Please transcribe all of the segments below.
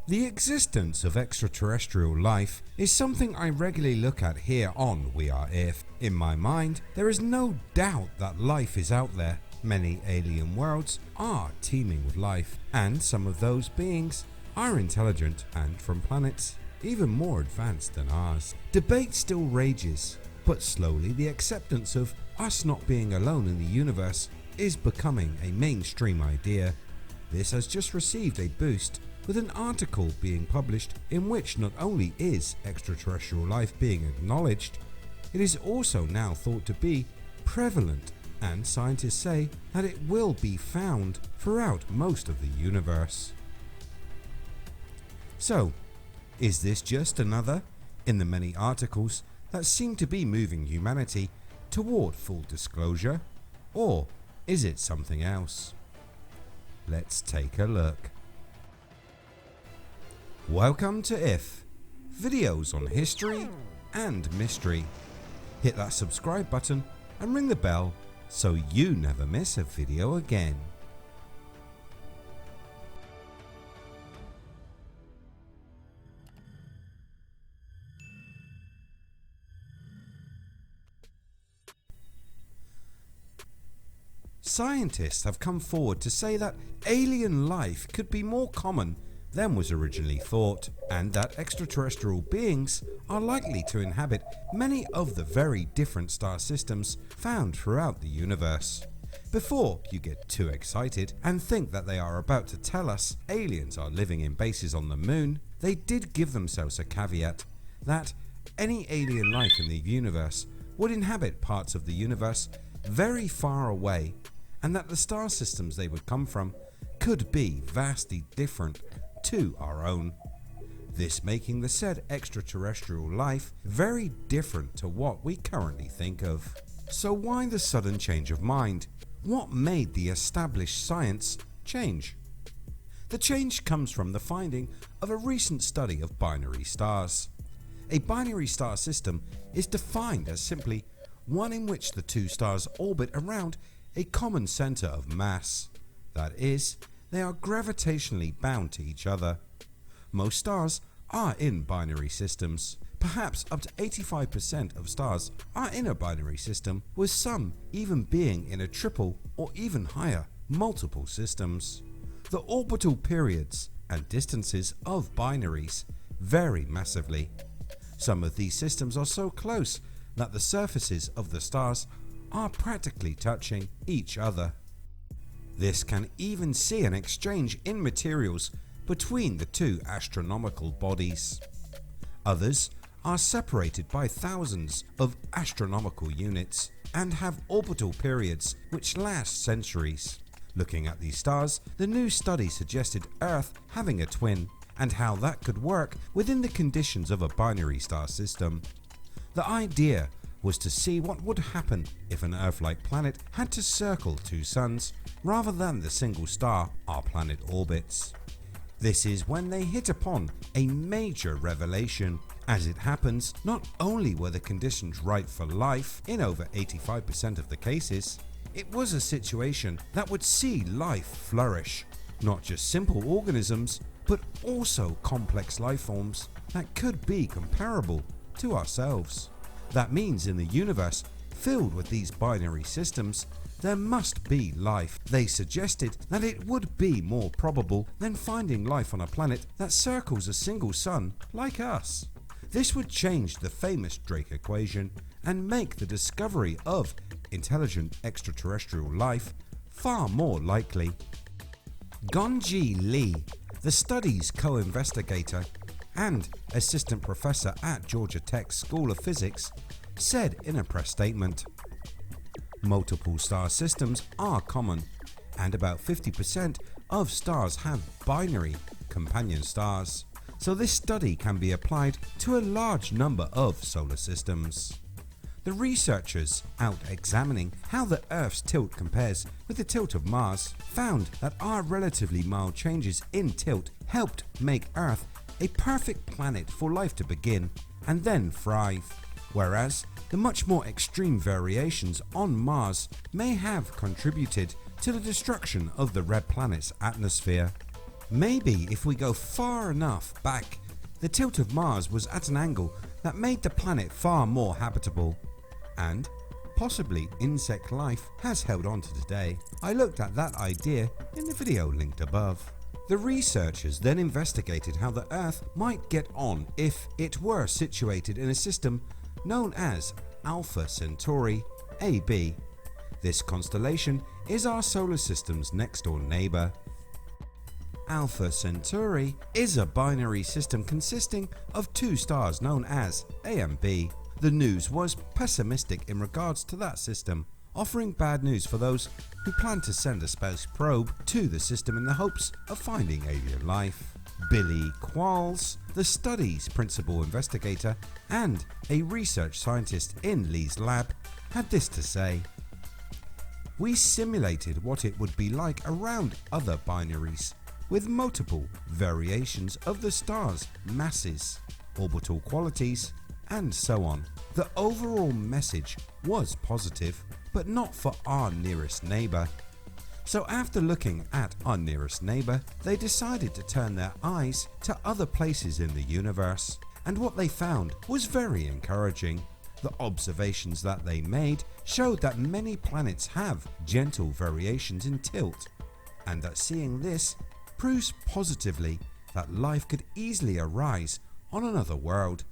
The existence of extraterrestrial life is something I regularly look at here on We Are Earth. In my mind, there is no doubt that life is out there. Many alien worlds are teeming with life, and some of those beings are intelligent and from planets even more advanced than ours. Debate still rages, but slowly the acceptance of us not being alone in the universe is becoming a mainstream idea. This has just received a boost with an article being published in which not only is extraterrestrial life being acknowledged, it is also now thought to be prevalent, and scientists say that it will be found throughout most of the universe. So, is this just another in the many articles that seem to be moving humanity toward full disclosure, or is it something else? Let's take a look. Welcome to IF, videos on history and mystery. Hit that subscribe button and ring the bell so you never miss a video again. Scientists have come forward to say that alien life could be more common than was originally thought, and that extraterrestrial beings are likely to inhabit many of the very different star systems found throughout the universe. Before you get too excited and think that they are about to tell us aliens are living in bases on the moon, they did give themselves a caveat that any alien life in the universe would inhabit parts of the universe very far away, and that the star systems they would come from could be vastly different to our own, this making the said extraterrestrial life very different to what we currently think of. So why the sudden change of mind? What made the established science change? The change comes from the finding of a recent study of binary stars. A binary star system is defined as simply one in which the two stars orbit around a common center of mass. That is, they are gravitationally bound to each other. Most stars are in binary systems. Perhaps up to 85% of stars are in a binary system, with some even being in a triple or even higher multiple systems. The orbital periods and distances of binaries vary massively. Some of these systems are so close that the surfaces of the stars are practically touching each other. This can even see an exchange in materials between the two astronomical bodies. Others are separated by thousands of astronomical units and have orbital periods which last centuries. Looking at these stars, the new study suggested Earth having a twin, and how that could work within the conditions of a binary star system. The idea was to see what would happen if an Earth-like planet had to circle two suns rather than the single star our planet orbits. This is when they hit upon a major revelation. As it happens, not only were the conditions right for life in over 85% of the cases, it was a situation that would see life flourish. Not just simple organisms, but also complex life forms that could be comparable to ourselves. That means in the universe filled with these binary systems, there must be life. They suggested that it would be more probable than finding life on a planet that circles a single sun like us. This would change the famous Drake equation and make the discovery of intelligent extraterrestrial life far more likely. Gonji Lee, the study's co-investigator and assistant professor at Georgia Tech School of Physics, said in a press statement, "Multiple star systems are common, and about 50% of stars have binary companion stars, so this study can be applied to a large number of solar systems." The researchers, out examining how the Earth's tilt compares with the tilt of Mars, found that our relatively mild changes in tilt helped make Earth a perfect planet for life to begin and then thrive, whereas the much more extreme variations on Mars may have contributed to the destruction of the red planet's atmosphere. Maybe if we go far enough back, the tilt of Mars was at an angle that made the planet far more habitable, and possibly insect life has held on to today. I looked at that idea in the video linked above. The researchers then investigated how the Earth might get on if it were situated in a system known as Alpha Centauri AB. This constellation is our solar system's next door neighbour. Alpha Centauri is a binary system consisting of two stars known as A and B. The news was pessimistic in regards to that system, offering bad news for those who plan to send a space probe to the system in the hopes of finding alien life. Billy Qualls, the study's principal investigator and a research scientist in Lee's lab, had this to say. We simulated what it would be like around other binaries, with multiple variations of the star's masses, orbital qualities, and so on. The overall message was positive, but not for our nearest neighbour. So after looking at our nearest neighbour, they decided to turn their eyes to other places in the universe, and what they found was very encouraging. The observations that they made showed that many planets have gentle variations in tilt, and that seeing this proves positively that life could easily arise on another world.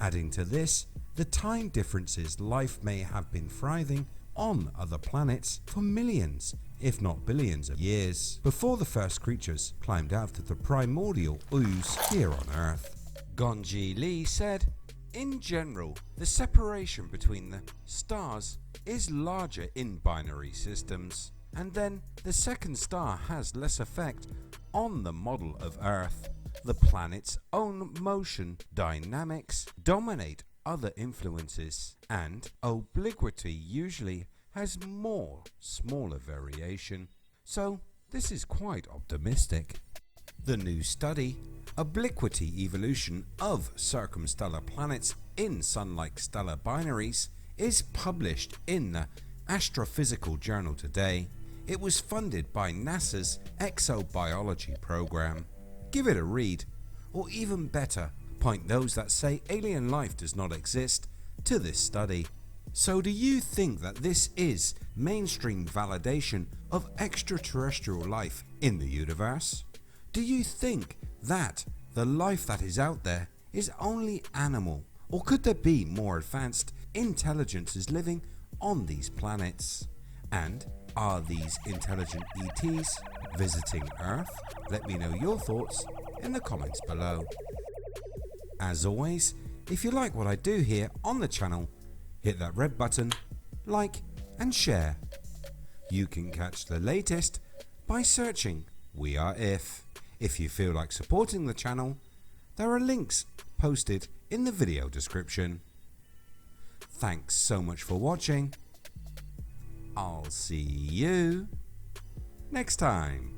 Adding to this, the time differences life may have been thriving on other planets for millions, if not billions of years, before the first creatures climbed out of the primordial ooze here on Earth. Gonji Lee said, in general, the separation between the stars is larger in binary systems, and then the second star has less effect on the model of Earth. The planet's own motion dynamics dominate other influences, and obliquity usually has more smaller variation, so this is quite optimistic. The new study, Obliquity Evolution of Circumstellar Planets in Sun-like Stellar Binaries, is published in the Astrophysical Journal today. It was funded by NASA's Exobiology program. Give it a read, or even better, point those that say alien life does not exist to this study. So do you think that this is mainstream validation of extraterrestrial life in the universe? Do you think that the life that is out there is only animal, or could there be more advanced intelligences living on these planets? And are these intelligent ETs visiting Earth? Let me know your thoughts in the comments below. As always, if you like what I do here on the channel, hit that red button, like and share. You can catch the latest by searching We Are If. If you feel like supporting the channel, there are links posted in the video description. Thanks so much for watching. I'll see you next time.